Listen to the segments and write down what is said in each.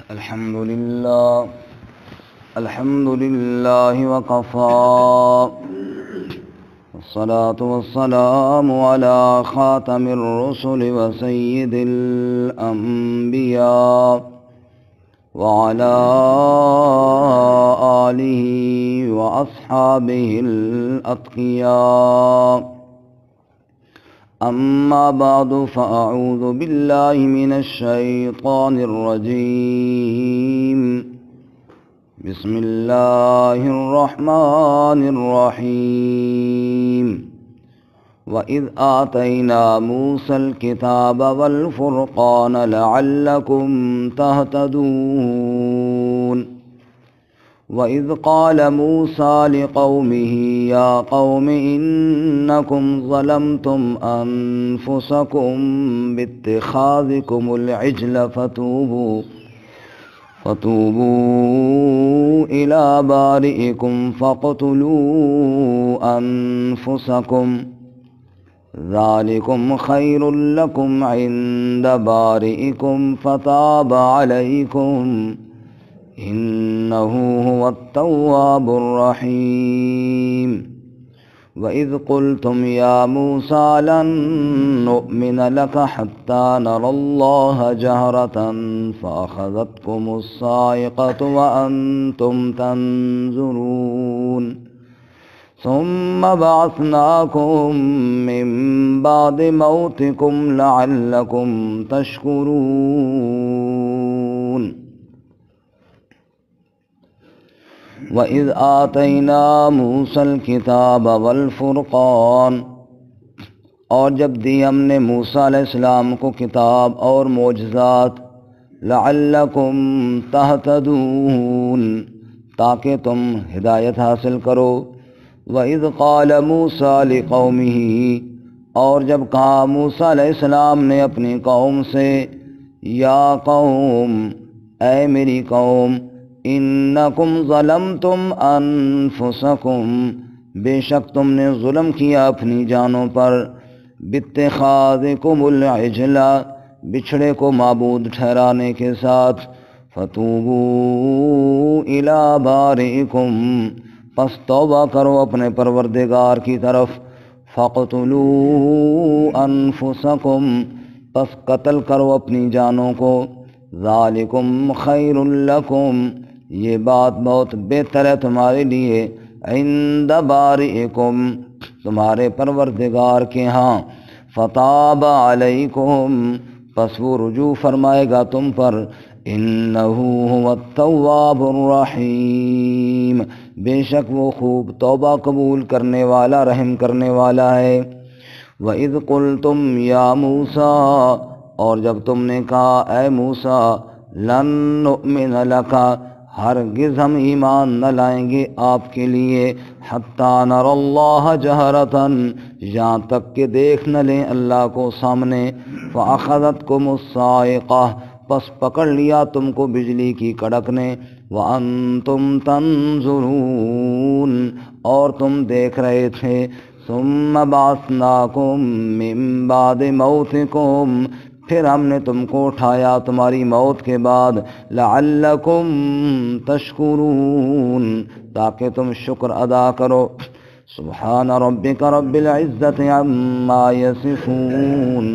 الحمد لله وكفى والصلاة والسلام على خاتم الرسل وسيد الأنبياء وعلى آله وأصحابه الأتقياء. أما بعد فأعوذ بالله من الشيطان الرجيم. بسم الله الرحمن الرحيم. وإذ آتينا موسى الكتاب والفرقان لعلكم تهتدون. وإذ قال موسى لقومه يا قوم إنكم ظلمتم أنفسكم باتخاذكم العجل فتوبوا إلى بارئكم فاقتلوا أنفسكم ذلكم خير لكم عند بارئكم فتاب عليكم إنه هو التواب الرحيم. وإذ قلتم يا موسى لن نؤمن لك حتى نرى الله جهرة فأخذتكم الصاعقة وأنتم تنظرون ثم بعثناكم من بعد موتكم لعلكم تشكرون. وَإِذْ آتَيْنَا مُوسَى الْكِتَابَ وَالْفُرْقَانَ، اور جب دی ہم نے موسیٰ علیہ السلام کو کتاب اور معجزات، لعلکم تہتدون، تاکہ تم ہدایت حاصل کرو. وَإِذْ قَالَ مُوسَىٰ لِقَوْمِهِ، اور جب کہا موسیٰ علیہ السلام نے اپنی قوم سے، یا قوم، اے میری قوم، انکم ظلمتم انفسکم، بے شک تم نے ظلم کیا اپنی جانوں پر، باتخاذکم العجل، بچھڑے کو معبود ٹھہرانے کے ساتھ، فتوبوا الی بارئکم، پس توبہ کرو اپنے پروردگار کی طرف، فاقتلوا انفسکم، پس قتل کرو اپنی جانوں کو، ذالکم خیر لکم، یہ بات بہت بہتر ہے تمہارے لیے، عند بارئکم، تمہارے پروردگار کے ہاں، فتاب علیکم، پس وہ رجوع فرمائے گا تم پر، انہ هو التواب الرحیم، بے شک وہ خوب توبہ قبول کرنے والا، رحم کرنے والا ہے. وَإِذْ قُلْتُمْ يَا مُوسَىٰ، اور جب تم نے کہا اے موسیٰ، لن نؤمن لک، ہرگز ہم ایمان نہ لائیں گے آپ کے لیے، حتی نر اللہ جہرتاً، یہاں تک کہ دیکھ نہ لیں اللہ کو سامنے، فاخذتکم الصاعقہ، پس پکڑ لیا تم کو بجلی کی کڑک نے، وانتم تنظرون، اور تم دیکھ رہے تھے، ثم بعثناکم من بعد موتکم، پھر ہم نے تم کو اٹھایا تمہاری موت کے بعد، لعلکم تشکرون، تاکہ تم شکر ادا کرو. سبحان ربک رب العزت عما یصفون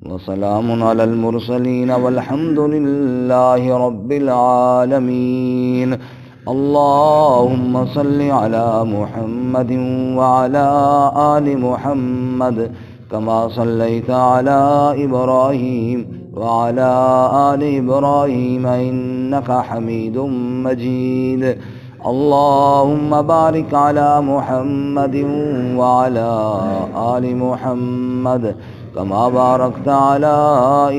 وسلام علی المرسلین والحمد للہ رب العالمین. اللہم صل علی محمد وعلی آل محمد كما صليت على إبراهيم وعلى آل إبراهيم إنك حميد مجيد. اللهم بارك على محمد وعلى آل محمد كما باركت على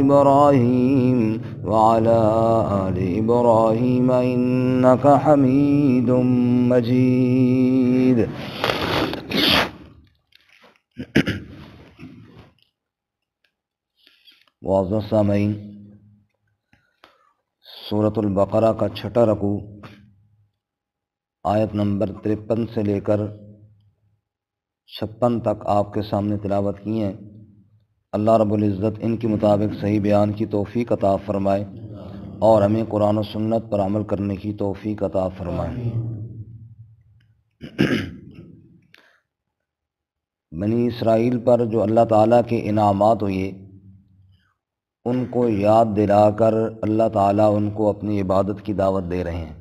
إبراهيم وعلى آل إبراهيم إنك حميد مجيد. معزز سامعین، سورۃ البقرہ کا چھٹا رکوع آیت نمبر 53 سے لے کر 56 تک آپ کے سامنے تلاوت کی ہیں. اللہ رب العزت ان کے مطابق صحیح بیان کی توفیق عطا فرمائے. اور ہمیں قرآن و سنت پر عمل کرنے کی توفیق عطا فرمائے۔ بنی اسرائیل پر جو اللہ تعالیٰ کے انعامات ہوئے ان کو یاد دلا کر اللہ تعالیٰ ان کو اپنی عبادت کی دعوت دے رہے ہیں۔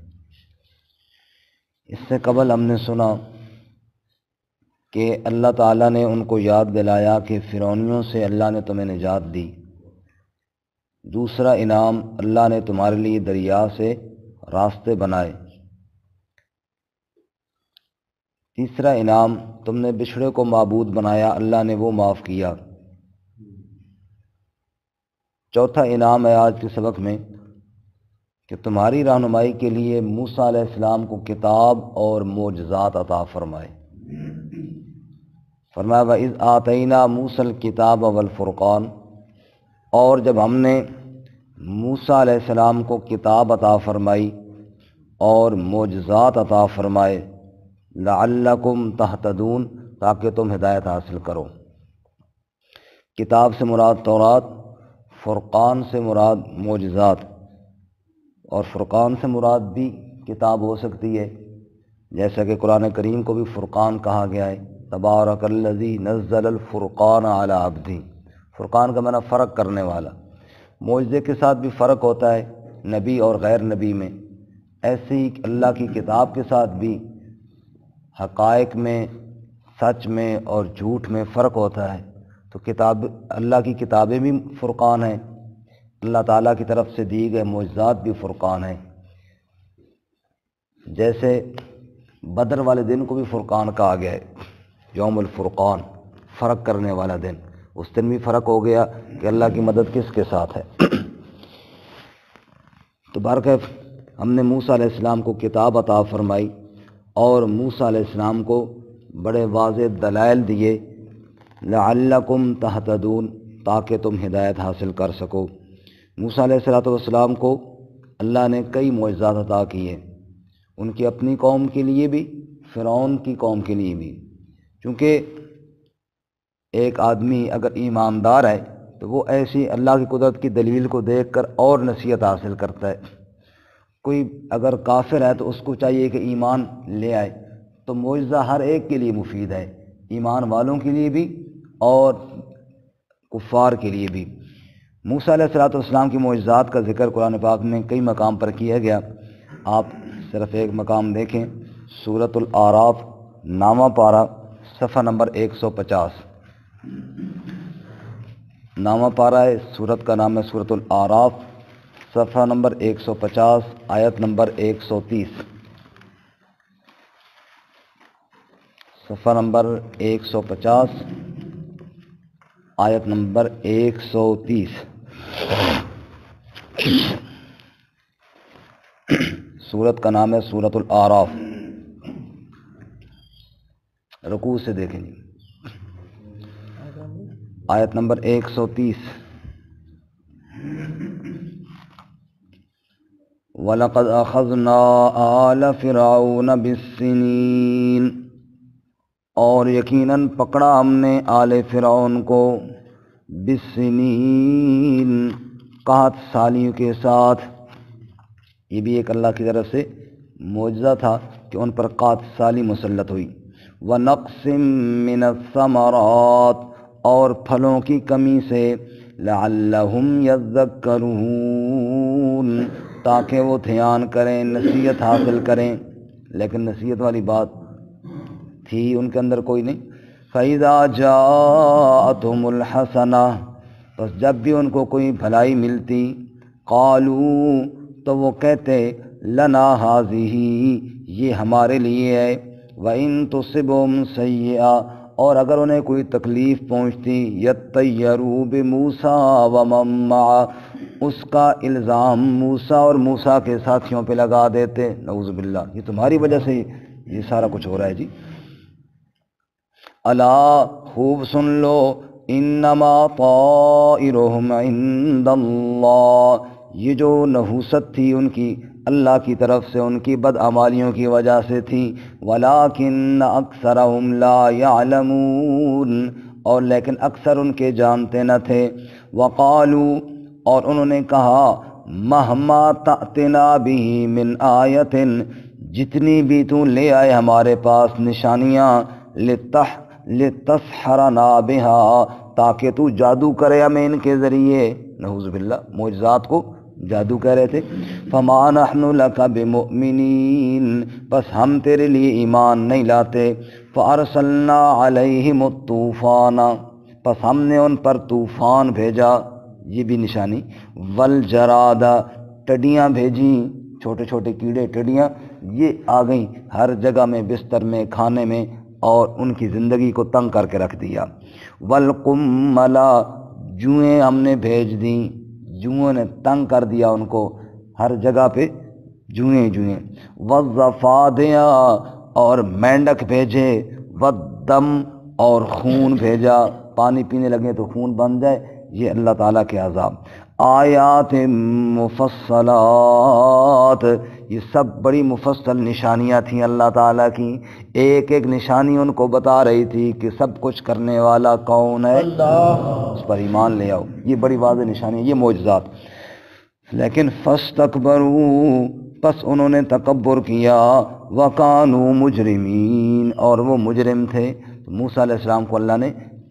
اس سے قبل ہم نے سنا کہ اللہ تعالیٰ نے ان کو یاد دلایا کہ فرعونیوں سے اللہ نے تمہیں نجات دی۔ دوسرا انعام، اللہ نے تمہارے لیے دریا سے راستے بنائے۔ تیسرا انعام، تم نے بچھڑے کو معبود بنایا، اللہ نے وہ معاف کیا۔ چوتھا انعام ہے آج کے سبق میں کہ تمہاری رہنمائی کے لیے موسیٰ علیہ السلام کو کتاب اور معجزات عطا فرمائے۔ فرمایا وَإِذْ آتَيْنَا مُوسَى الْكِتَابَ وَالْفُرْقَانَ، اور جب ہم نے موسیٰ علیہ السلام کو کتاب عطا فرمائی اور معجزات عطا فرمائے، لعلکم تہتدون، تاکہ تم ہدایت حاصل کرو۔ کتاب سے مراد تورات، فرقان سے مراد معجزات، اور فرقان سے مراد بھی کتاب ہو سکتی ہے، جیسا کہ قرآن کریم کو بھی فرقان کہا گیا ہے، تبارک الذی نزل الفرقان علی عبدہ۔ فرقان کا معنی فرق کرنے والا۔ معجزے کے ساتھ بھی فرق ہوتا ہے نبی اور غیر نبی میں، ایسے ہی اللہ کی کتاب کے ساتھ بھی حقائق میں، سچ میں اور جھوٹ میں فرق ہوتا ہے۔ تو کتاب، اللہ کی کتابیں بھی فرقان ہیں، اللہ تعالیٰ کی طرف سے دی گئے معجزات بھی فرقان ہیں۔ جیسے بدر والے دن کو بھی فرقان کہا گیا ہے، یوم الفرقان، فرق کرنے والا دن۔ اس دن بھی فرق ہو گیا کہ اللہ کی مدد کس کے ساتھ ہے۔ تو بہرکیف ہم نے موسیٰ علیہ السلام کو کتاب عطا فرمائی اور موسیٰ علیہ السلام کو بڑے واضح دلائل دیے، لعلکم تہتدون، تاکہ تم ہدایت حاصل کر سکو۔ موسیٰ علیہ السلام کو اللہ نے کئی معجزات عطا کیے، ان کی اپنی قوم کے لیے بھی، فرعون کی قوم کے لیے بھی، کیونکہ ایک آدمی اگر ایماندار ہے تو وہ ایسی اللہ کی قدرت کی دلیل کو دیکھ کر اور نصیحت حاصل کرتا ہے۔ کوئی اگر کافر ہے تو اس کو چاہیے کہ ایمان لے آئے، تو معجزہ ہر ایک کے لیے مفید ہے، ایمان والوں کے لیے بھی اور کفار کے لیے بھی۔ موسیٰ علیہ السلام کی معجزات کا ذکر قرآن پاک میں کئی مقام پر کیا گیا۔ آپ صرف ایک مقام دیکھیں، سورۃ الاعراف، نامہ پارہ، صفحہ نمبر 150۔ نامہ پارہ ہے، سورت کا نام ہے سورۃ الاعراف، صفحہ نمبر 150، آیت نمبر 130۔ صفحہ نمبر 150، آیت نمبر 130۔ سورت کا نام ہے سورۃ الاعراف، رکوع سے دیکھیں گے، آیت نمبر 130۔ وَلَقَدْ أَخَذْنَا آلَ فِرْعَوْنَ بِالسِّنِينَ، اور یقیناً پکڑا ہم نے آل فرعون کو، بالسنین، قحط سالیوں کے ساتھ۔ یہ بھی ایک اللہ کی طرف سے معجزہ تھا کہ ان پر قحط سالی مسلط ہوئی۔ وَنَقْصٍ مِّنَ الثَّمَرَاتِ، اور پھلوں کی کمی سے، لَعَلَّهُمْ يَذَّكَّرُونَ، تاکہ وہ دھیان کریں، نصیحت حاصل کریں، لیکن نصیحت والی بات تھی ان کے اندر کوئی نہیں۔ فَإِذَا جَاءَتْهُمُ الْحَسَنَةُ، بس جب بھی ان کو کوئی بھلائی ملتی، قالوا، تو وہ کہتے، لَنَا هَذِهِ، یہ ہمارے لیے ہے، وَإِن تُصِبْهُمْ سَيِّئَةٌ، اور اگر انہیں کوئی تکلیف پہنچتی، یطیروا بموسیٰ ومن معہ، اس کا الزام موسیٰ اور موسیٰ کے ساتھیوں پہ لگا دیتے، نعوذ باللہ، یہ تمہاری وجہ سے یہ سارا کچھ ہو رہا ہے جی۔ الا، خوب سن لو، انما طائرهم عند اللہ، یہ جو نحوست تھی ان کی اللہ کی طرف سے، ان کی بدعمالیوں کی وجہ سے تھی، ولیکن اکثرهم لا یعلمون، اور لیکن اکثر ان کے جانتے نہ تھے۔ وقالوا، اور انہوں نے کہا، مہما تأتنا بھی من آیت، جتنی بھی تو لے آئے ہمارے پاس نشانیاں، لتسحرنا بہا، تاکہ تو جادو کرے ہمیں ان کے ذریعے، نعوذ باللہ معجزات کو جادو کہہ رہے تھے۔ فما نحن لک بمؤمنین، بس ہم تیرے لیے ایمان نہیں لاتے۔ فارسلنا علیہم الطوفان، پس ہم نے ان پر طوفان بھیجا، یہ بھی نشانی، والجراد، ٹڈیاں بھیجیں، چھوٹے چھوٹے کیڑے ٹڈیاں، یہ آ گئیں ہر جگہ میں، بستر میں، کھانے میں، اور ان کی زندگی کو تنگ کر کے رکھ دیا۔ والقمل، جوئیں ہم نے بھیج دیں، جوؤں نے تنگ کر دیا ان کو، ہر جگہ پہ جوئیں جوئیں۔ والضفادع، اور مینڈک بھیجے، والدم، اور خون بھیجا، پانی پینے لگے تو خون بن جائے، یہ اللہ تعالیٰ کے عذاب۔ آیات مفصلات، یہ سب بڑی مفصل نشانیاں تھیں اللہ تعالیٰ کی، ایک ایک نشانی ان کو بتا رہی تھی کہ سب کچھ کرنے والا کون ہے، اس پر ایمان لے آؤ، یہ بڑی واضح نشانی ہے، یہ معجزات۔ لیکن فاستکبروا، پس انہوں نے تکبر کیا، وکانوا مجرمین، اور وہ مجرم تھے۔ تو موسیٰ علیہ السلام کو اللہ نے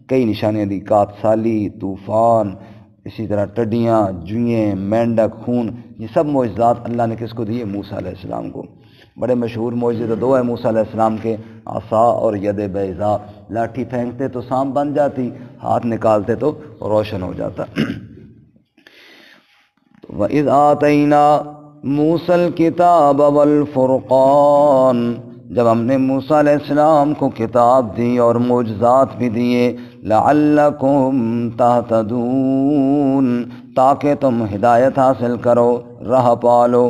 کئی نشانیاں دی، کات سالی، طوفان، اسی طرح ٹڈیاں، جوئیں، مینڈک، خون، یہ سب معجزات اللہ نے کس کو دیے؟ موسیٰ علیہ السلام کو۔ بڑے مشہور معجزے تو دو ہیں موسیٰ علیہ السلام کے، عصا اور ید بیضاء، لاٹھی پھینکتے تو سانپ بن جاتی، ہاتھ نکالتے تو روشن ہو جاتا۔ وَإِذْ آتَيْنَا مُوسَى الْكِتَابَ وَالْفُرْقَانَ، جب ہم نے موسیٰ علیہ السلام کو کتاب دی اور معجزات بھی دیے، لَعَلَّكُمْ تَهْتَدُونَ، تاکہ تم ہدایت حاصل کرو، راہ پالو،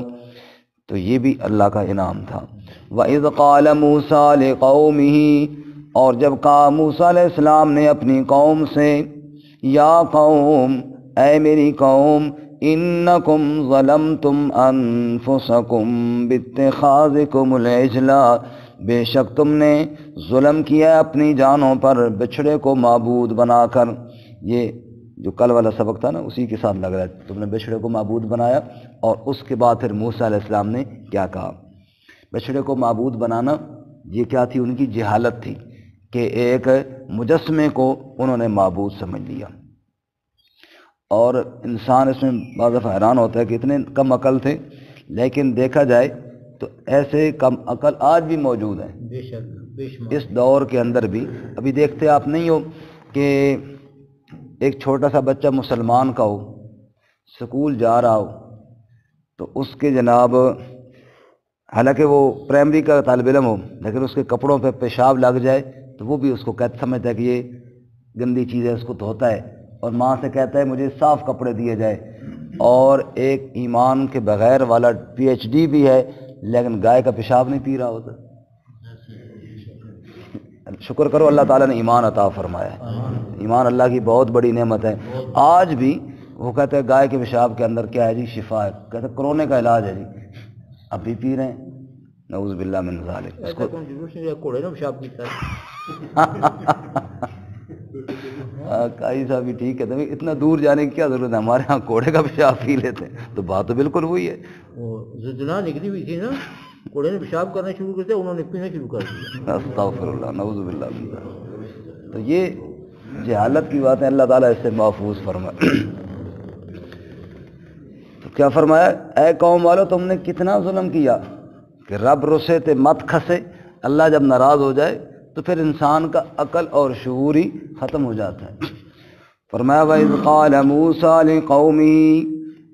تو یہ بھی اللہ کا انعام تھا۔ وَإِذْ قَالَ مُوسَىٰ لِقَوْمِهِ، اور جب کہا موسیٰ علیہ السلام نے اپنی قوم سے، یا قوم، اے میری قوم، انکم ظلمتم انفسکم باتخاذکم العجل، بے شک تم نے ظلم کیا ہے اپنی جانوں پر بچھڑے کو معبود بنا کر۔ یہ جو کل والا سبق تھا نا اسی کے ساتھ لگ رہا ہے، تم نے بچھڑے کو معبود بنایا، اور اس کے بعد پھر موسیٰ علیہ السلام نے کیا کہا؟ بچھڑے کو معبود بنانا یہ کیا تھی؟ ان کی جہالت تھی کہ ایک مجسمے کو انہوں نے معبود سمجھ لیا، اور انسان اس میں بعض دفعہ حیران ہوتا ہے کہ اتنے کم عقل تھے، لیکن دیکھا جائے تو ایسے کم عقل آج بھی موجود ہیں، بے شک بے شمار۔ اس دور کے اندر بھی۔ ابھی دیکھتے آپ نہیں ہو کہ ایک چھوٹا سا بچہ مسلمان کا ہو، سکول جا رہا ہو، تو اس کے جناب، حالانکہ وہ پرائمری کا طالب علم ہو، لیکن اس کے کپڑوں پہ پیشاب لگ جائے تو وہ بھی اس کو سمجھتا ہے کہ یہ گندی چیز ہے، اس کو دھوتا ہے، اور ماں سے کہتا ہے مجھے صاف کپڑے دیے جائے۔ اور ایک ایمان کے بغیر والا پی ایچ ڈی بھی ہے، لیکن گائے کا پیشاب نہیں پی رہا ہوتا۔ شکر کرو اللہ تعالیٰ نے ایمان عطا فرمایا ہے، ایمان اللہ کی بہت بڑی نعمت ہے۔ آج بھی وہ کہتے ہیں گائے کے پیشاب کے اندر کیا ہے جی؟ شفا ہے، کہتے ہیں کرونے کا علاج ہے جی، اب بھی پی رہے ہیں، نعوذ باللہ من ذالک۔ اس کو کوڑے نے پیشاب پیتا ہے۔ قاضی صاحب بھی ٹھیک ہے، اتنا دور جانے کی کیا ضرورت ہے، ہمارے ہاں کوڑے کا پیشاب پی لیتے ہیں، تو بات تو بالکل وہی ہے۔ وہ زلزلہ نکلی ہوئی تھی نا، کوڑے نے پیشاب کرنا شروع کرتے انہوں نے پینا شروع کر دیا۔ استغفر اللہ، نعوذ باللہ من ذالک۔ تو یہ جہالت کی بات ہے، اللہ تعالیٰ اس سے محفوظ فرمائے۔ تو کیا فرمایا؟ اے قوم والو، تم نے کتنا ظلم کیا کہ رب رسے تے مت کھسے۔ اللہ جب ناراض ہو جائے تو پھر انسان کا عقل اور شعور ہی ختم ہو جاتا ہے۔ فرمایا وَإِذْ قَالَ مُوسَىٰ لِقَوْمِهِ،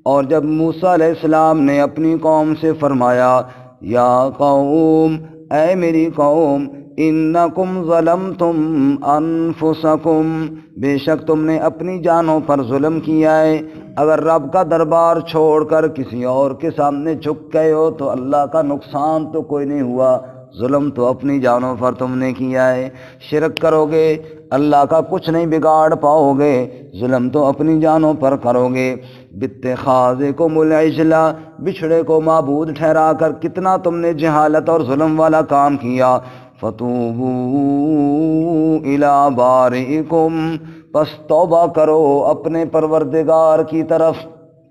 اور جب موسیٰ علیہ السلام نے اپنی قوم سے فرمایا، یا قوم، اے میری قوم، انکم ظلمتم انفسکم، بے شک تم نے اپنی جانوں پر ظلم کیا ہے۔ اگر رب کا دربار چھوڑ کر کسی اور کے سامنے جھک گئے ہو تو اللہ کا نقصان تو کوئی نہیں ہوا، ظلم تو اپنی جانوں پر تم نے کیا ہے۔ شرک کرو گے اللہ کا کچھ نہیں بگاڑ پاؤ گے، ظلم تو اپنی جانوں پر کرو گے۔ باتخاذکم العجل، بچھڑے کو معبود ٹھہرا کر کتنا تم نے جہالت اور ظلم والا کام کیا۔ فتوبوا الی بارئکم، پس توبہ کرو اپنے پروردگار کی طرف۔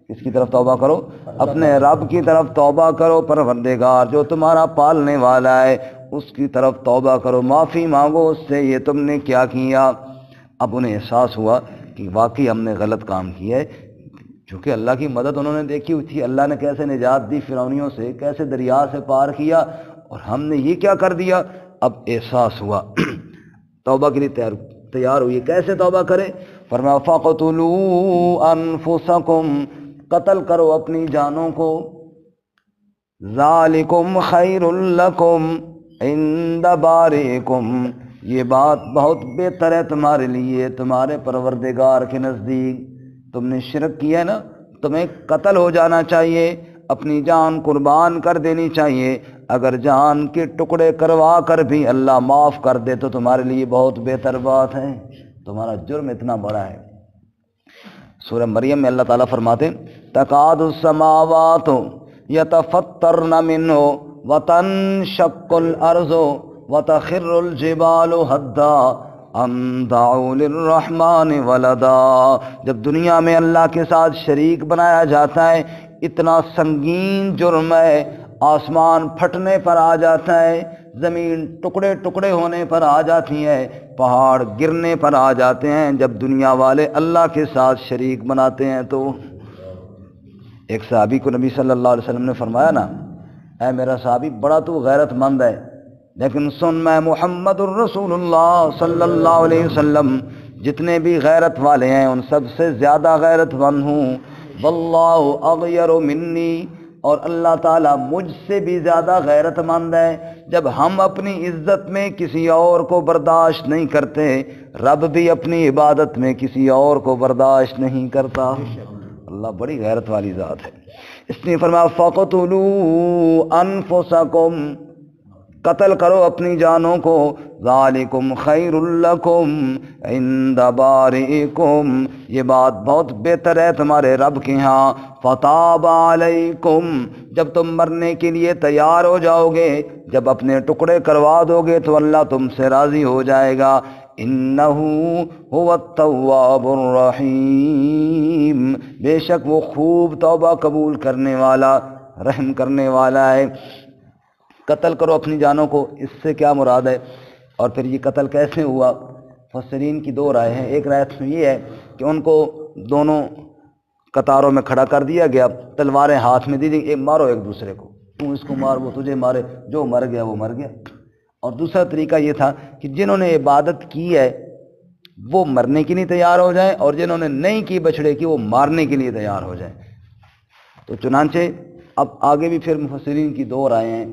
کس کی طرف توبہ کرو؟ اپنے رب کی طرف توبہ کرو، پروردگار جو تمہارا پالنے والا ہے اس کی طرف توبہ کرو، معافی مانگو اس سے، یہ تم نے کیا کیا۔ اب انہیں احساس ہوا کہ واقعی ہم نے غلط کام کیا ہے، چونکہ اللہ کی مدد انہوں نے دیکھی ہوئی تھی، اللہ نے کیسے نجات دی فرعونیوں سے، کیسے دریا سے پار کیا، اور ہم نے یہ کیا کر دیا۔ اب احساس ہوا، توبہ کے لیے تیار ہوئی، کیسے توبہ کریں؟ فرمایا فَقْتُلُوا أَنفُسَكُمْ، قتل کرو اپنی جانوں کو، ذَلِكُمْ خَيْرٌ لَكُمْ عِنْدَ بَارِئِكُمْ، یہ بات بہت بہتر ہے تمہارے لیے تمہارے پروردگار کے نزدیک۔ تم نے شرک کیا ہے نا، تمہیں قتل ہو جانا چاہیے، اپنی جان قربان کر دینی چاہیے، اگر جان کے ٹکڑے کروا کر بھی اللہ معاف کر دے تو تمہارے لیے بہت بہتر بات ہے، تمہارا جرم اتنا بڑا ہے۔ سورہ مریم میں اللہ تعالیٰ فرماتے ہیں تکاد السماوات یتفطرن منہ وتنشق الارض وتخر الجبال حدا ان دعوا للرحمن ولدا، جب دنیا میں اللہ کے ساتھ شریک بنایا جاتا ہے اتنا سنگین جرم ہے، آسمان پھٹنے پر آ جاتا ہے، زمین ٹکڑے ٹکڑے ہونے پر آ جاتی ہے، پہاڑ گرنے پر آ جاتے ہیں جب دنیا والے اللہ کے ساتھ شریک بناتے ہیں۔ تو ایک صحابی کو نبی صلی اللہ علیہ وسلم نے فرمایا نا، اے میرا صحابی بڑا تو غیرت مند ہے، لیکن سن میں محمد الرسول اللہ صلی اللہ علیہ وسلم جتنے بھی غیرت والے ہیں ان سب سے زیادہ غیرت مند ہوں، واللہ اغیر منی، اور اللہ تعالیٰ مجھ سے بھی زیادہ غیرت مند ہے۔ جب ہم اپنی عزت میں کسی اور کو برداشت نہیں کرتے، رب بھی اپنی عبادت میں کسی اور کو برداشت نہیں کرتا۔ اللہ بڑی غیرت والی ذات ہے، اس نے فرمایا فَقْتُلُوا أَنفُسَكُمْ، قتل کرو اپنی جانوں کو، ذالکم خیر لکم عند بارئکم، یہ بات بہت بہتر ہے تمہارے رب کے ہاں، فتاب علیکم، جب تم مرنے کے لیے تیار ہو جاؤ گے، جب اپنے ٹکڑے کروا دو گے تو اللہ تم سے راضی ہو جائے گا، انہ هو التواب الرحیم، بے شک وہ خوب توبہ قبول کرنے والا رحم کرنے والا ہے۔ قتل کرو اپنی جانوں کو، اس سے کیا مراد ہے اور پھر یہ قتل کیسے ہوا؟ مفسرین کی دو رائے ہیں، ایک رائے تو یہ ہے کہ ان کو دونوں قطاروں میں کھڑا کر دیا گیا، تلواریں ہاتھ میں دی دی، ایک مارو ایک دوسرے کو، تو اس کو مار وہ تجھے مارے، جو مر گیا وہ مر گیا۔ اور دوسرا طریقہ یہ تھا کہ جنہوں نے عبادت کی ہے وہ مرنے کے لیے تیار ہو جائیں، اور جنہوں نے نہیں کی بچھڑے کی وہ مارنے کے لیے تیار ہو جائیں۔ تو چنانچہ اب آگے بھی پھر مفسرین کی دو رائے ہیں،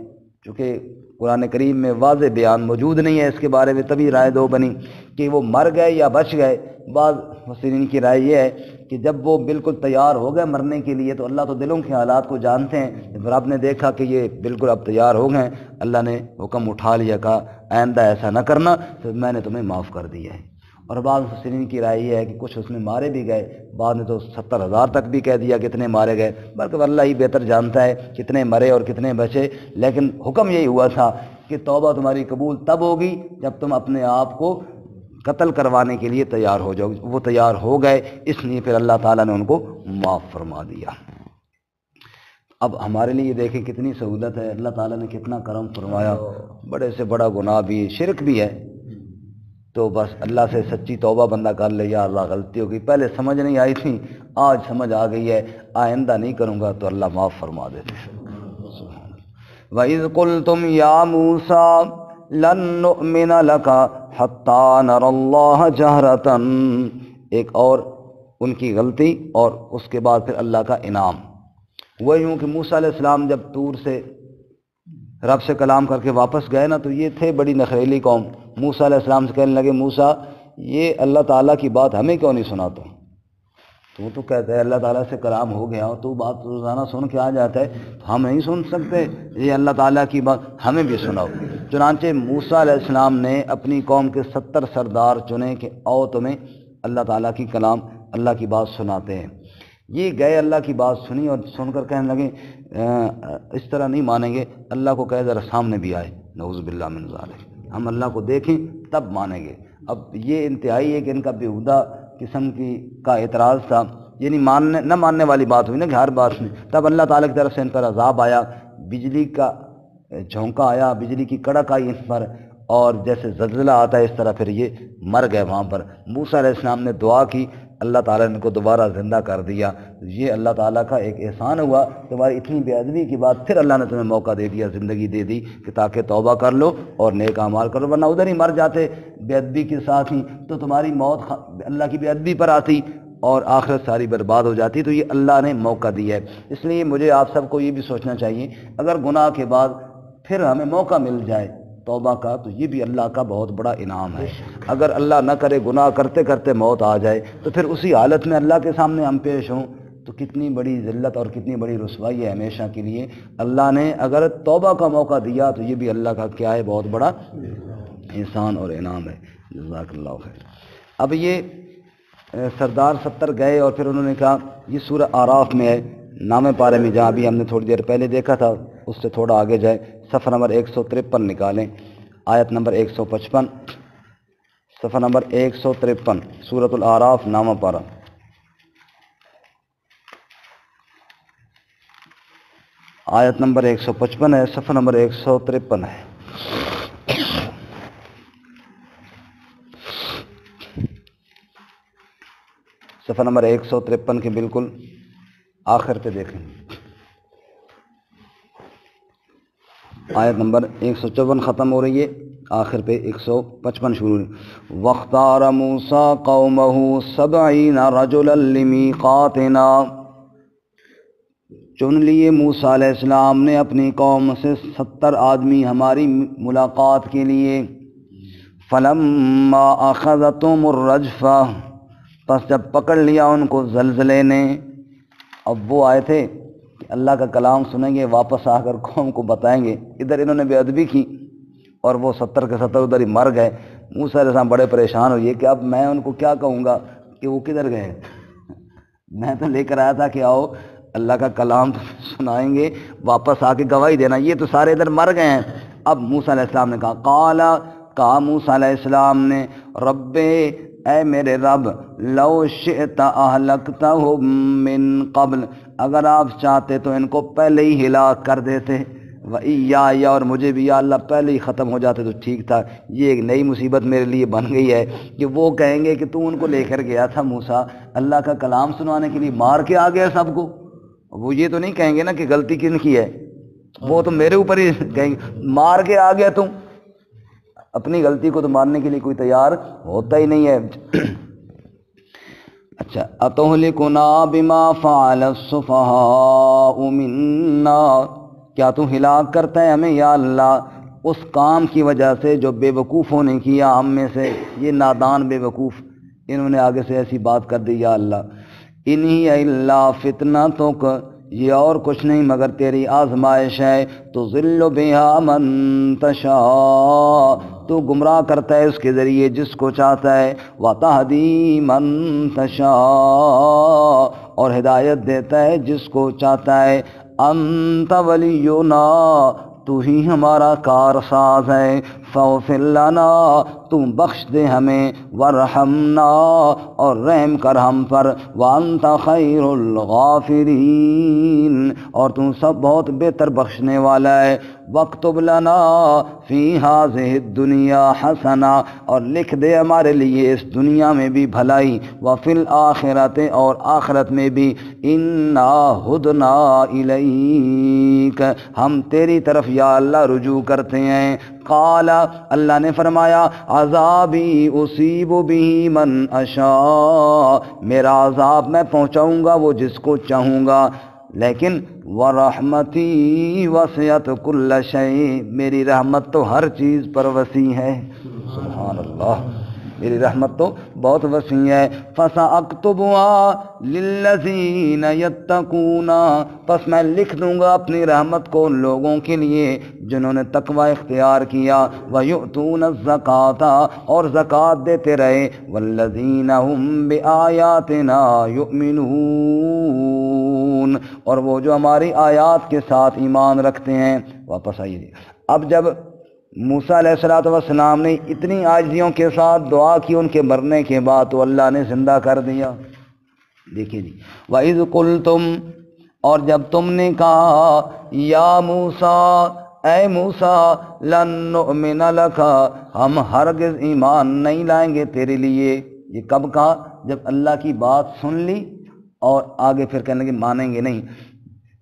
چونکہ قرآن کریم میں واضح بیان موجود نہیں ہے اس کے بارے میں، تبھی رائے دو بنی کہ وہ مر گئے یا بچ گئے۔ بعض مفسرین کی رائے یہ ہے کہ جب وہ بالکل تیار ہو گئے مرنے کے لیے تو اللہ تو دلوں کے حالات کو جانتے ہیں، جب رب نے دیکھا کہ یہ بالکل اب تیار ہو گئے، اللہ نے حکم اٹھا لیا، کہا آئندہ ایسا نہ کرنا، تو میں نے تمہیں معاف کر دیا ہے۔ اور بعض مفسرین کی رائے یہ ہے کہ کچھ اس میں مارے بھی گئے، بعد نے تو 70,000 تک بھی کہہ دیا کتنے مارے گئے، بلکہ اللہ ہی بہتر جانتا ہے کتنے مرے اور کتنے بچے، لیکن حکم یہی ہوا تھا کہ توبہ تمہاری قبول تب ہوگی جب تم اپنے آپ کو قتل کروانے کے لیے تیار ہو جاؤ۔ وہ تیار ہو گئے، اس لیے پھر اللہ تعالیٰ نے ان کو معاف فرما دیا۔ اب ہمارے لیے دیکھیں کتنی سہولت ہے، اللہ تعالیٰ نے کتنا کرم فرمایا، بڑے سے بڑا گناہ بھی شرک بھی ہے، تو بس اللہ سے سچی توبہ بندہ کر لے، یا اللہ غلطی ہو گئی، پہلے سمجھ نہیں آئی تھی آج سمجھ آ گئی ہے، آئندہ نہیں کروں گا تو اللہ معاف فرما دیتے ہیں۔ وَإِذْ قُلْتُمْ يَا مُوسَىٰ لَن نُّؤْمِنَ لَكَ حَتَّىٰ نَرَى اللَّهَ جَهْرَةً، ایک اور ان کی غلطی اور اس کے بعد پھر اللہ کا انعام۔ وہ یوں کہ موسیٰ علیہ السلام جب طور سے رب سے کلام کر کے واپس گئے نا، تو یہ تھے بڑی نخریلی قوم، موسیٰ علیہ السلام سے کہنے لگے موسیٰ یہ اللہ تعالیٰ کی بات ہمیں کیوں نہیں سناتا؟ تو کہتا ہے اللہ تعالیٰ سے کلام ہو گیا اور تو بات روزانہ سن کے آ جاتا ہے، تو ہم نہیں سن سکتے؟ یہ اللہ تعالیٰ کی بات ہمیں بھی سناؤ۔ چنانچہ موسیٰ علیہ السلام نے اپنی قوم کے 70 سردار چنے کہ آؤ تمہیں اللہ تعالیٰ کی کلام اللہ کی بات سناتے ہیں۔ یہ گئے، اللہ کی بات سنی اور سن کر کہنے لگے اس طرح نہیں مانیں گے، اللہ کو کہے ذرا سامنے بھی آئے، نعوذ باللہ من ذالک، ہم اللہ کو دیکھیں تب مانیں گے۔ اب یہ انتہائی ہے کہ ان کا بیہودہ قسم کا اعتراض تھا، یعنی ماننے نہ ماننے والی بات ہوئی نا کہ ہر بات میں، تب اللہ تعالیٰ کی طرف سے ان پر عذاب آیا، بجلی کا جھونکا آیا، بجلی کی کڑک آئی ان پر، اور جیسے زلزلہ آتا ہے اس طرح پھر یہ مر گئے وہاں پر۔ موسیٰ علیہ السلام نے دعا کی، اللہ تعالیٰ نے ان کو دوبارہ زندہ کر دیا۔ یہ اللہ تعالیٰ کا ایک احسان ہوا، تمہاری اتنی بے ادبی کے بعد پھر اللہ نے تمہیں موقع دے دیا، زندگی دے دی کہ تاکہ توبہ کر لو اور نیک اعمال کرو، ورنہ ادھر ہی مر جاتے بے ادبی کے ساتھ ہی تو تمہاری موت اللہ کی بے ادبی پر آتی اور آخرت ساری برباد ہو جاتی۔ تو یہ اللہ نے موقع دیا ہے، اس لیے مجھے آپ سب کو یہ بھی سوچنا چاہیے اگر گناہ کے بعد پھر ہمیں موقع مل جائے توبہ کا تو یہ بھی اللہ کا بہت بڑا انعام ہے۔ اگر اللہ نہ کرے گناہ کرتے کرتے موت آ جائے تو پھر اسی حالت میں اللہ کے سامنے ہم پیش ہوں تو کتنی بڑی ذلت اور کتنی بڑی رسوائی ہے ہمیشہ کے لیے۔ اللہ نے اگر توبہ کا موقع دیا تو یہ بھی اللہ کا کیا ہے، بہت بڑا احسان اور انعام ہے۔ جزاک اللہ خیر۔ اب یہ سردار 70 گئے اور پھر انہوں نے کہا، یہ سورہ اعراف میں ہے، نامے پارے میں جہاں بھی ہم نے تھوڑی دیر پہلے دیکھا تھا اس سے تھوڑا آگے جائے، صفحہ نمبر 153 نکالیں، آیت نمبر 155، صفحہ نمبر 153 سورۃ الاعراف نامہ پارہ۔ آیت نمبر 155 ہے، صفحہ نمبر 153 ہے۔ صفحہ نمبر 153 کے بالکل آخر پہ دیکھیں، آیت نمبر 154 ختم ہو رہی ہے، آخر پہ 155 شروع ہوئی۔ وَاخْتَارَ مُوسَىٰ قَوْمَهُ 70 رَجُلًا لِمِيقَاتِنَا، چن لیے موسیٰ علیہ السلام نے اپنی قوم سے 70 آدمی ہماری ملاقات کے لیے۔ فَلَمَّا أَخَذَتْهُمُ الرَّجْفَةُ، پس جب پکڑ لیا ان کو زلزلے نے۔ اب وہ آئے تھے کہ اللہ کا کلام سنیں گے، واپس آ کر قوم کو بتائیں گے، ادھر انہوں نے بے ادبی کی اور وہ 70 کے 70 ادھر ہی مر گئے۔ موسیٰ علیہ السلام بڑے پریشان ہوئے کہ اب میں ان کو کیا کہوں گا کہ وہ کدھر گئے، میں تو لے کر آیا تھا کہ آؤ اللہ کا کلام سنائیں گے، واپس آ کے گواہی دینا، یہ تو سارے ادھر مر گئے ہیں۔ اب موسیٰ علیہ السلام نے کہا موسیٰ علیہ السلام نے، رب، اے میرے رب، لو شئت اہلکتہم من قبل، اگر آپ چاہتے تو ان کو پہلے ہی ہلاک کر دیتے، وَإِيَّایَ، اور مجھے بھی یا اللہ پہلے ہی ختم ہو جاتے تو ٹھیک تھا۔ یہ ایک نئی مصیبت میرے لیے بن گئی ہے کہ وہ کہیں گے کہ تو ان کو لے کر گیا تھا موسیٰ اللہ کا کلام سنانے کے لیے، مار کے آ گیا سب کو۔ وہ یہ تو نہیں کہیں گے نا کہ غلطی کن کی ہے، وہ تو میرے اوپر ہی کہیں گے مار کے آ گیا تم۔ اپنی غلطی کو تو ماننے کے لیے کوئی تیار ہوتا ہی نہیں ہے۔ اچھا، اتہلکنا بما فعل السفہاء منا، کیا تو ہلاک کرتا ہے ہمیں یا اللہ اس کام کی وجہ سے جو بے وقوفوں نے کیا ہم میں سے، یہ نادان بے وقوف انہوں نے آگے سے ایسی بات کر دی، یا اللہ ان ہی الا فتنتک، یہ اور کچھ نہیں مگر تیری آزمائش ہے، تو ذل بہا من تشاء، تو گمراہ کرتا ہے اس کے ذریعے جس کو چاہتا ہے، وتہدی من تشاء، اور ہدایت دیتا ہے جس کو چاہتا ہے، انت ولینا، تو ہی ہمارا کارساز ہے، فاغفر لنا، تم بخش دے ہمیں، ورحمنا، اور رحم کر ہم پر، وانت خیر الغافرین، اور تم سب بہت بہتر بخشنے والا ہے، واکتب لنا فی ہذہ الدنیا حسنہ، اور لکھ دے ہمارے لیے اس دنیا میں بھی بھلائی، وفی الآخرۃ، اور آخرت میں بھی، انا ہدنا الیک، ہم تیری طرف یا اللہ رجوع کرتے ہیں۔ قال، اللہ نے فرمایا، عذابی اصیب بہ من اشاء، میرا عذاب میں پہنچاؤں گا وہ جس کو چاہوں گا، لیکن ورحمتی وسعت کل شیء، میری رحمت تو ہر چیز پر وسیع ہے۔ سبحان اللہ، میری رحمت تو بہت وسیع ہے۔ فَسَأَكْتُبُهَا لِلَّذِينَ يَتَّقُونَ، پس میں لکھ دوں گا اپنی رحمت کو ان لوگوں کے لیے جنہوں نے تقوی اختیار کیا، وَيُؤْتُونَ الزَّكَاةَ، اور زکوٰۃ دیتے رہے، وَالَّذِينَ هُمْ بِآيَاتِنَا يُؤْمِنُونَ، اور وہ جو ہماری آیات کے ساتھ ایمان رکھتے ہیں۔ واپس آئیے، اب جب موسیٰ علیہ السلام نے اتنی عاجزیوں کے ساتھ دعا کی ان کے مرنے کے بعد تو اللہ نے زندہ کر دیا۔ دیکھیے جی، وَإِذْ قُلْتُمْ، اور جب تم نے کہا، یا موسیٰ، اے موسیٰ، لن نؤمن لک، ہم ہرگز ایمان نہیں لائیں گے تیرے لیے۔ یہ کب کہا؟ جب اللہ کی بات سن لی اور آگے پھر کہنے لگے مانیں گے نہیں۔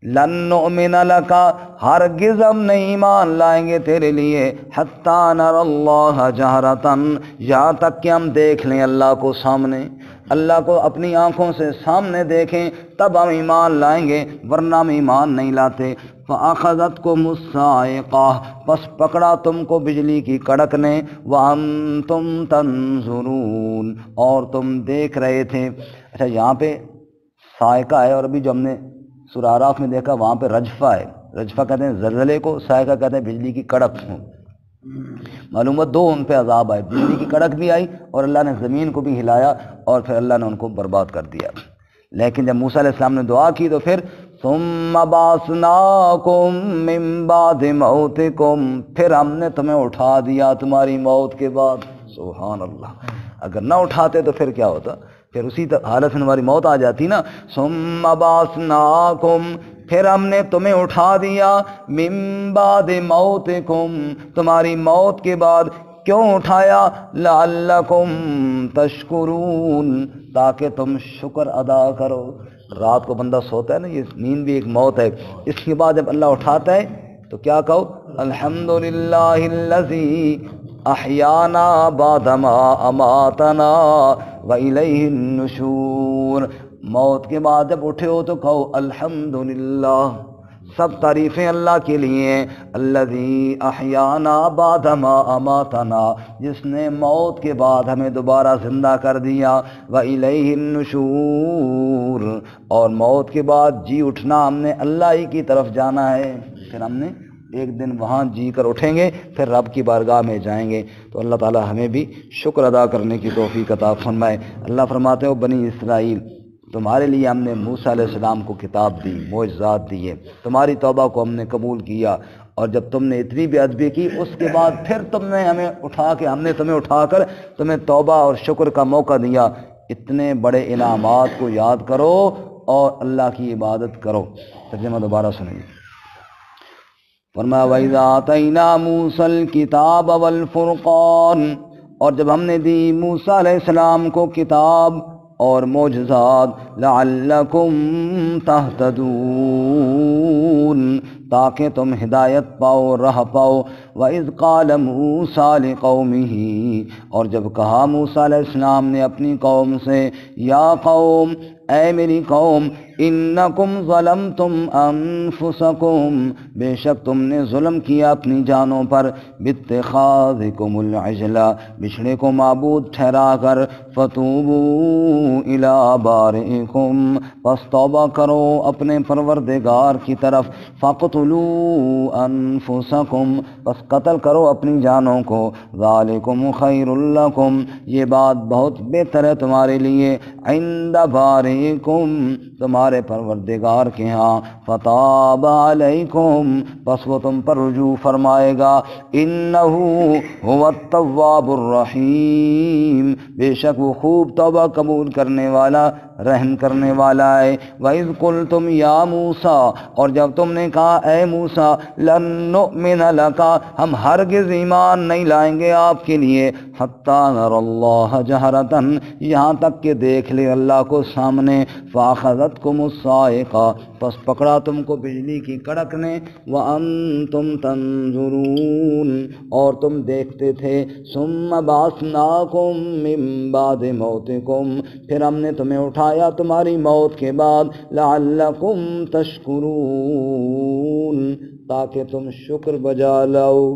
لن نؤمن لک، ہرگز ہم نہیں ایمان لائیں گے تیرے لیے، حتی نری اللہ جہرتاً، یہاں تک کہ ہم دیکھ لیں اللہ کو سامنے، اللہ کو اپنی آنکھوں سے سامنے دیکھیں تب ہم ایمان لائیں گے، ورنہ ہم ایمان نہیں لاتے۔ فَأَخَذَتْكُمُ الصَّاعِقَةُ، پس پکڑا تم کو بجلی کی کڑک نے، وَأَنْتُمْ تَنْظُرُونَ، اور تم دیکھ رہے تھے۔ اچھا، یہاں پہ صاعقہ ہے، اور ابھی جو ہم نے سورہ اعراف میں دیکھا وہاں پہ رجفہ ہے۔ رجفہ کہتے ہیں زلزلے کو، صاعقہ کہتے ہیں بجلی کی کڑک کو۔ معلوم ہے دو ان پہ عذاب آئے، بجلی کی کڑک بھی آئی اور اللہ نے زمین کو بھی ہلایا اور پھر اللہ نے ان کو برباد کر دیا۔ لیکن جب موسیٰ علیہ السلام نے دعا کی تو پھر ثم بعثناکم من بعد موتکم، پھر ہم نے تمہیں اٹھا دیا تمہاری موت کے بعد۔ سبحان اللہ، اگر نہ اٹھاتے تو پھر کیا ہوتا؟ پھر اسی حالت میں ہماری موت آ جاتی نا۔ ثم بعثناکم، پھر ہم نے تمہیں اٹھا دیا، من بعد موتکم، تمہاری موت کے بعد۔ کیوں اٹھایا؟ لعلکم تشکرون، تاکہ تم شکر ادا کرو۔ رات کو بندہ سوتا ہے نا، یہ نیند بھی ایک موت ہے، اس کے بعد جب اللہ اٹھاتا ہے تو کیا کہو؟ الحمدللہ الذی احیانا بعدما اماتنا والیہ النشور۔ موت کے بعد جب اٹھے ہو تو کہو الحمدللہ، سب تعریفیں اللہ کے لیے ہیں۔ الذی احیانا بعدما اماتنا، جس نے موت کے بعد ہمیں دوبارہ زندہ کر دیا، والیہ النشور، اور موت کے بعد جی اٹھنا ہم نے اللہ ہی کی طرف جانا ہے، پھر ہم نے ایک دن وہاں جی کر اٹھیں گے، پھر رب کی بارگاہ میں جائیں گے۔ تو اللہ تعالی ہمیں بھی شکر ادا کرنے کی توفیق عطا فرمائے۔ اللہ فرماتے ہو بنی اسرائیل، تمہارے لیے ہم نے موسیٰ علیہ السلام کو کتاب دی، معجزات دیے، تمہاری توبہ کو ہم نے قبول کیا، اور جب تم نے اتنی بے ادبی کی اس کے بعد پھر تم نے ہمیں اٹھا کے، ہم نے تمہیں اٹھا کر تمہیں توبہ اور شکر کا موقع دیا۔ اتنے بڑے انعامات کو یاد کرو اور اللہ کی عبادت کرو۔ ترجمہ دوبارہ سنیں۔ فرمایا وَإِذَا آتَيْنَا مُوسَى الْكِتَابَ وَالْفُرْقَانَ، اور جب ہم نے دی موسیٰ علیہ السلام کو کتاب اور معجزات، لعلکم تہتدون، تاکہ تم ہدایت پاؤ، راہ پاؤ۔ وَإِذْ قَالَ مُوسَىٰ لِقَوْمِهِ، اور جب کہا موسیٰ علیہ السلام نے اپنی قوم سے، یا قوم، اے میری قوم، انکم ظلمتم انفسکم، بے شک تم نے ظلم کیا اپنی جانوں پر، باتخاذکم العجل، بچھڑے کو معبود ٹھہرا کر، فتوبوا الی بارئکم، پس توبہ کرو اپنے پروردگار کی طرف، فاقتلوا انفسکم، پس قتل کرو اپنی جانوں کو، ذالکم خیر لکم، یہ بات بہت بہتر ہے تمہارے لیے، عند بارئکم، تمہارے پروردگار کے ہاں، فتاب علیکم، پس وہ تم پر رجوع فرمائے گا، انہو هو التواب الرحیم، بے شک وہ خوب توبہ قبول کرنے والا، رحم کرنے والا ہے۔ وَإِذْ قُلْتُمْ يَا مُوسَىٰ، اور جب تم نے کہا اے موسیٰ، لَن نُؤْمِنَ لَكَ، ہم ہرگز ایمان نہیں لائیں گے آپ کے لیے، حَتَّىٰ نَرَى اللَّهَ جَهْرَةً، یہاں تک کہ دیکھ لے اللہ کو سامنے، فَأَخَذَتْكُمُ الصَّاعِقَةُ، پس پکڑا تم کو بجلی کی کڑک نے، وَأَنْتُمْ تَنْظُرُونَ، اور تم دیکھتے تھے، ثُمَّ بَعَثْنَاكُمْ مِن بَعْدِ مَوْتِكُمْ، پھر ہم نے تمہیں اٹھایا تمہاری موت کے بعد، لَعَلَّكُمْ تَشْكُرُونَ، تاکہ تم شکر بجا لاؤ۔